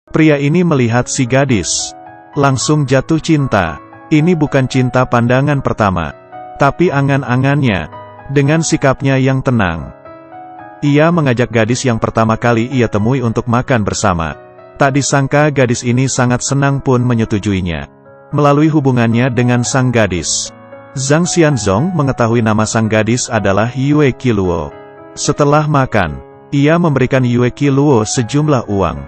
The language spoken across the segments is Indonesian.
Pria ini melihat si gadis, langsung jatuh cinta. Ini bukan cinta pandangan pertama, tapi angan-angannya. Dengan sikapnya yang tenang, ia mengajak gadis yang pertama kali ia temui untuk makan bersama. Tak disangka gadis ini sangat senang pun menyetujuinya. Melalui hubungannya dengan sang gadis, Zhang Xianzong mengetahui nama sang gadis adalah Yue Qiluo. Setelah makan, ia memberikan Yue Qiluo sejumlah uang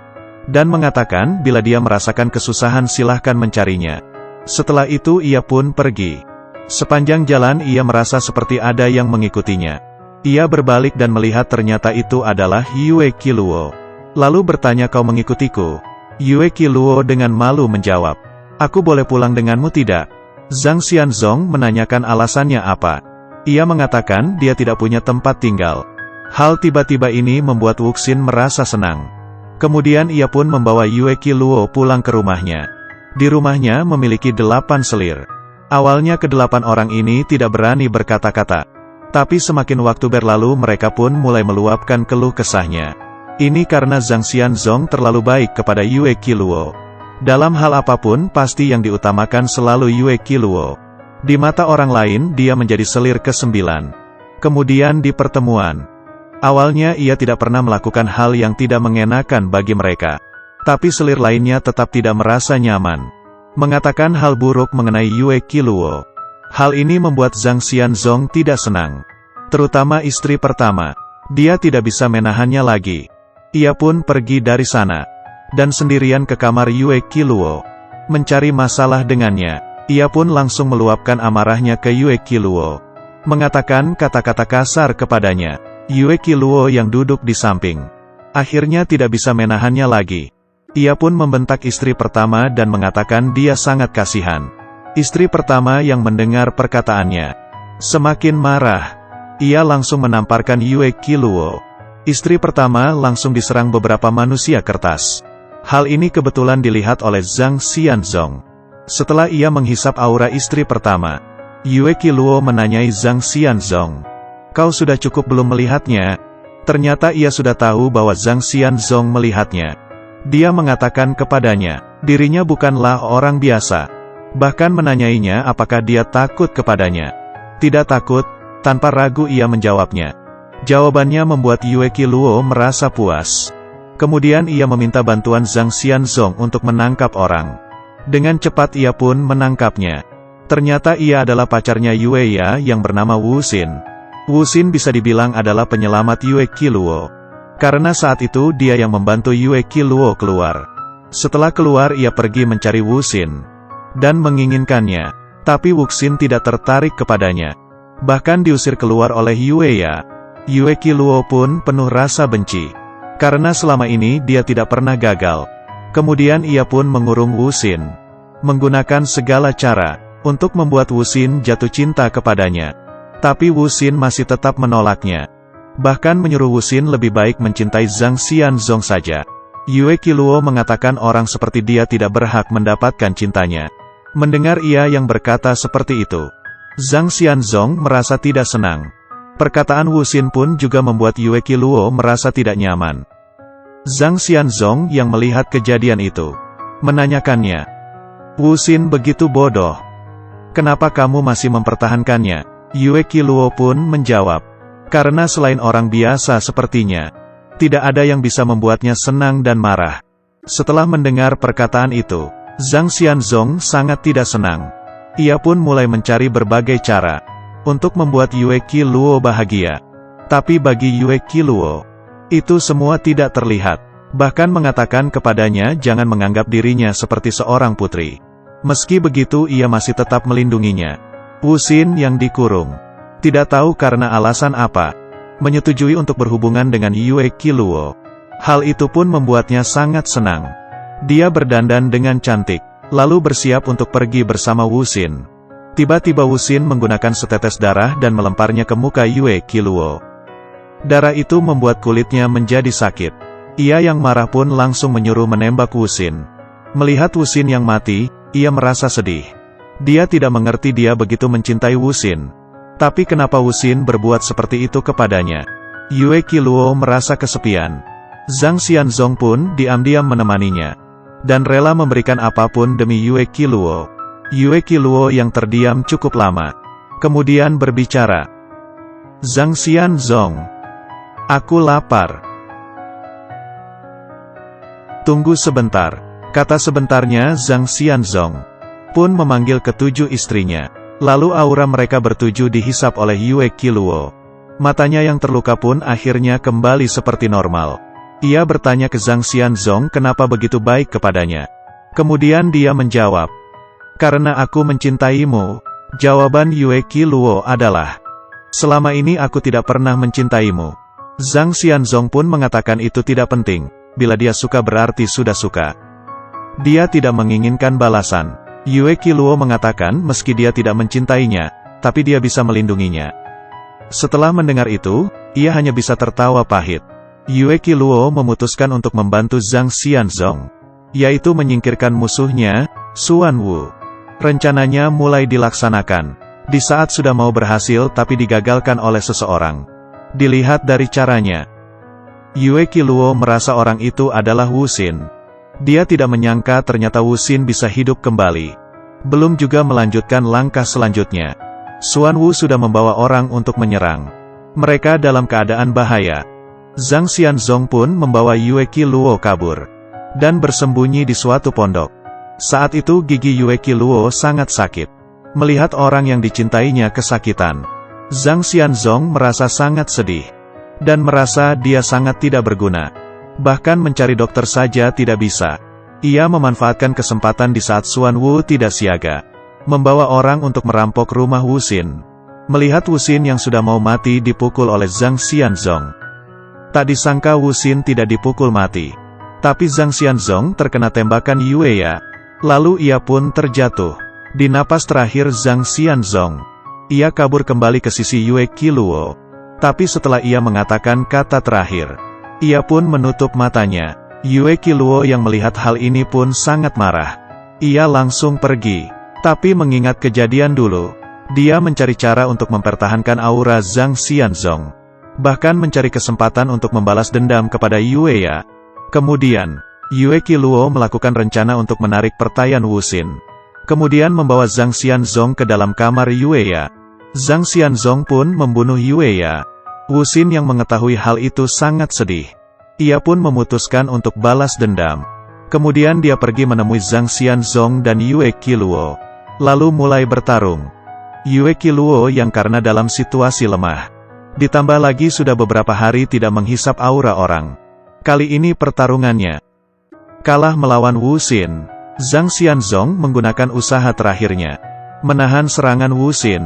dan mengatakan bila dia merasakan kesusahan silahkan mencarinya. Setelah itu ia pun pergi. Sepanjang jalan ia merasa seperti ada yang mengikutinya. Ia berbalik dan melihat ternyata itu adalah Yue Qiluo. Lalu bertanya, "Kau mengikutiku?" Yue Qiluo dengan malu menjawab, "Aku boleh pulang denganmu tidak?" Zhang Xianzong menanyakan alasannya apa. Ia mengatakan dia tidak punya tempat tinggal. Hal tiba-tiba ini membuat Wuxin merasa senang. Kemudian ia pun membawa Yue Qiluo pulang ke rumahnya. Di rumahnya memiliki 8 selir. Awalnya ke-8 orang ini tidak berani berkata-kata. Tapi semakin waktu berlalu mereka pun mulai meluapkan keluh kesahnya. Ini karena Zhang Xianzong terlalu baik kepada Yue Qiluo. Dalam hal apapun pasti yang diutamakan selalu Yue Qiluo. Di mata orang lain dia menjadi selir ke-9. Kemudian di pertemuan, awalnya ia tidak pernah melakukan hal yang tidak mengenakan bagi mereka. Tapi selir lainnya tetap tidak merasa nyaman, mengatakan hal buruk mengenai Yue Qiluo. Hal ini membuat Zhang Xianzong tidak senang. Terutama istri pertama. Dia tidak bisa menahannya lagi. Ia pun pergi dari sana dan sendirian ke kamar Yue Qiluo, mencari masalah dengannya. Ia pun langsung meluapkan amarahnya ke Yue Qiluo, mengatakan kata-kata kasar kepadanya. Yue Qiluo yang duduk di samping akhirnya tidak bisa menahannya lagi. Ia pun membentak istri pertama dan mengatakan dia sangat kasihan. Istri pertama yang mendengar perkataannya semakin marah. Ia langsung menamparkan Yue Qiluo. Istri pertama langsung diserang beberapa manusia kertas. Hal ini kebetulan dilihat oleh Zhang Xianzong. Setelah ia menghisap aura istri pertama, Yue Qiluo menanyai Zhang Xianzong, "Kau sudah cukup belum melihatnya?" Ternyata ia sudah tahu bahwa Zhang Xianzong melihatnya. Dia mengatakan kepadanya, dirinya bukanlah orang biasa. Bahkan menanyainya apakah dia takut kepadanya. Tidak takut, tanpa ragu ia menjawabnya. Jawabannya membuat Yue Qiluo merasa puas. Kemudian ia meminta bantuan Zhang Xianzong untuk menangkap orang. Dengan cepat ia pun menangkapnya. Ternyata ia adalah pacarnya Yue Ya yang bernama Wuxin. Wuxin bisa dibilang adalah penyelamat Yue Qiluo. Karena saat itu dia yang membantu Yue Qiluo keluar. Setelah keluar ia pergi mencari Wuxin dan menginginkannya. Tapi Wuxin tidak tertarik kepadanya. Bahkan diusir keluar oleh Yue Ya. Yue Qiluo pun penuh rasa benci. Karena selama ini dia tidak pernah gagal. Kemudian ia pun mengurung Wuxin, menggunakan segala cara untuk membuat Wuxin jatuh cinta kepadanya. Tapi Wuxin masih tetap menolaknya. Bahkan menyuruh Wuxin lebih baik mencintai Zhang Xianzong saja. Yue Qiluo mengatakan orang seperti dia tidak berhak mendapatkan cintanya. Mendengar ia yang berkata seperti itu, Zhang Xianzong merasa tidak senang. Perkataan Wuxin pun juga membuat Yue Qiluo merasa tidak nyaman. Zhang Xianzong yang melihat kejadian itu menanyakannya, "Wuxin begitu bodoh. Kenapa kamu masih mempertahankannya?" Yue Qiluo pun menjawab, "Karena selain orang biasa sepertinya, tidak ada yang bisa membuatnya senang dan marah." Setelah mendengar perkataan itu, Zhang Xianzong sangat tidak senang. Ia pun mulai mencari berbagai cara untuk membuat Yue Qiluo bahagia. Tapi bagi Yue Qiluo, itu semua tidak terlihat. Bahkan mengatakan kepadanya jangan menganggap dirinya seperti seorang putri. Meski begitu ia masih tetap melindunginya. Wuxin yang dikurung, tidak tahu karena alasan apa, menyetujui untuk berhubungan dengan Yue Qiluo. Hal itu pun membuatnya sangat senang. Dia berdandan dengan cantik, lalu bersiap untuk pergi bersama Wuxin. Tiba-tiba Wuxin menggunakan setetes darah dan melemparnya ke muka Yue Qiluo. Darah itu membuat kulitnya menjadi sakit. Ia yang marah pun langsung menyuruh menembak Wuxin. Melihat Wuxin yang mati, ia merasa sedih. Dia tidak mengerti dia begitu mencintai Wuxin. Tapi kenapa Wuxin berbuat seperti itu kepadanya? Yue Qiluo merasa kesepian. Zhang Xianzong pun diam-diam menemaninya. dan rela memberikan apapun demi Yue Qiluo. Yue Qiluo yang terdiam cukup lama, kemudian berbicara. Zhang Xianzong, aku lapar. Tunggu sebentar, kata sebentarnya Zhang Xianzong pun memanggil ketujuh istrinya. Lalu aura mereka bertujuh dihisap oleh Yue Qiluo. Matanya yang terluka pun akhirnya kembali seperti normal. Ia bertanya ke Zhang Xianzong kenapa begitu baik kepadanya. Kemudian dia menjawab, "Karena aku mencintaimu." Jawaban Yue Qiluo adalah, "Selama ini aku tidak pernah mencintaimu." Zhang Xianzong pun mengatakan itu tidak penting, bila dia suka berarti sudah suka. Dia tidak menginginkan balasan. Yue Qiluo mengatakan meski dia tidak mencintainya, tapi dia bisa melindunginya. Setelah mendengar itu, ia hanya bisa tertawa pahit. Yue Qiluo memutuskan untuk membantu Zhang Xianzong, yaitu menyingkirkan musuhnya, Xuan Wu. Rencananya mulai dilaksanakan. Di saat sudah mau berhasil tapi digagalkan oleh seseorang. Dilihat dari caranya, Yue Qiluo merasa orang itu adalah Wu Xin. Dia tidak menyangka ternyata Wu Xin bisa hidup kembali. Belum juga melanjutkan langkah selanjutnya. Xuan Wu sudah membawa orang untuk menyerang. Mereka dalam keadaan bahaya. Zhang Xianzong pun membawa Yue Qiluo kabur dan bersembunyi di suatu pondok. Saat itu gigi Yue Qiluo sangat sakit. Melihat orang yang dicintainya kesakitan, Zhang Xianzong merasa sangat sedih dan merasa dia sangat tidak berguna. Bahkan mencari dokter saja tidak bisa. Ia memanfaatkan kesempatan di saat Xuan Wu tidak siaga, membawa orang untuk merampok rumah Wu Xin. Melihat Wu Xin yang sudah mau mati dipukul oleh Zhang Xianzong. Tak disangka Wu Xin tidak dipukul mati, tapi Zhang Xianzong terkena tembakan Yue Ya. Lalu ia pun terjatuh. Di napas terakhir Zhang Xianzong, ia kabur kembali ke sisi Yue Qiluo. Tapi setelah ia mengatakan kata terakhir, ia pun menutup matanya. Yue Qiluo yang melihat hal ini pun sangat marah. Ia langsung pergi. Tapi mengingat kejadian dulu, dia mencari cara untuk mempertahankan aura Zhang Xianzong. Bahkan mencari kesempatan untuk membalas dendam kepada Yue Ya. Kemudian, Yue Qiluo melakukan rencana untuk menarik pertanyaan Wu Xin. Kemudian membawa Zhang Xianzong ke dalam kamar Yue Ya. Zhang Xianzong pun membunuh Yue Ya. Wu Xin yang mengetahui hal itu sangat sedih. Ia pun memutuskan untuk balas dendam. Kemudian dia pergi menemui Zhang Xianzong dan Yue Qiluo. Lalu mulai bertarung. Yue Qiluo yang karena dalam situasi lemah. Ditambah lagi sudah beberapa hari tidak menghisap aura orang. Kali ini pertarungannya kalah melawan Wu Xin. Zhang Xianzong menggunakan usaha terakhirnya, menahan serangan Wu Xin.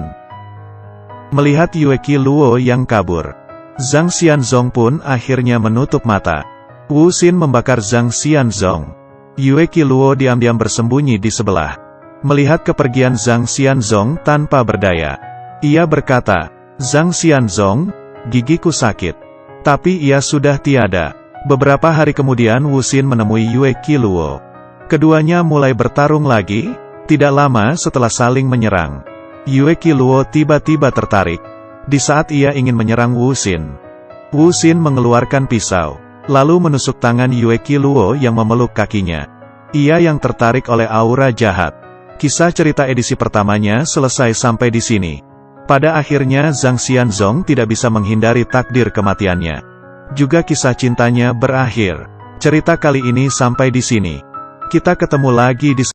Melihat Yue Qiluo yang kabur, Zhang Xianzong pun akhirnya menutup mata. Wu Xin membakar Zhang Xianzong. Yue Qiluo diam-diam bersembunyi di sebelah. Melihat kepergian Zhang Xianzong tanpa berdaya, ia berkata, "Zhang Xianzong, gigiku sakit." Tapi ia sudah tiada. Beberapa hari kemudian Wu Xin menemui Yue Qiluo. Keduanya mulai bertarung lagi. Tidak lama setelah saling menyerang, Yue Qiluo tiba-tiba tertarik. Di saat ia ingin menyerang Wu Xin mengeluarkan pisau, lalu menusuk tangan Yue Qiluo yang memeluk kakinya. Ia yang tertarik oleh aura jahat. Kisah cerita edisi pertamanya selesai sampai di sini. Pada akhirnya Zhang Xianzong tidak bisa menghindari takdir kematiannya. Juga kisah cintanya berakhir. Cerita kali ini sampai di sini. Kita ketemu lagi di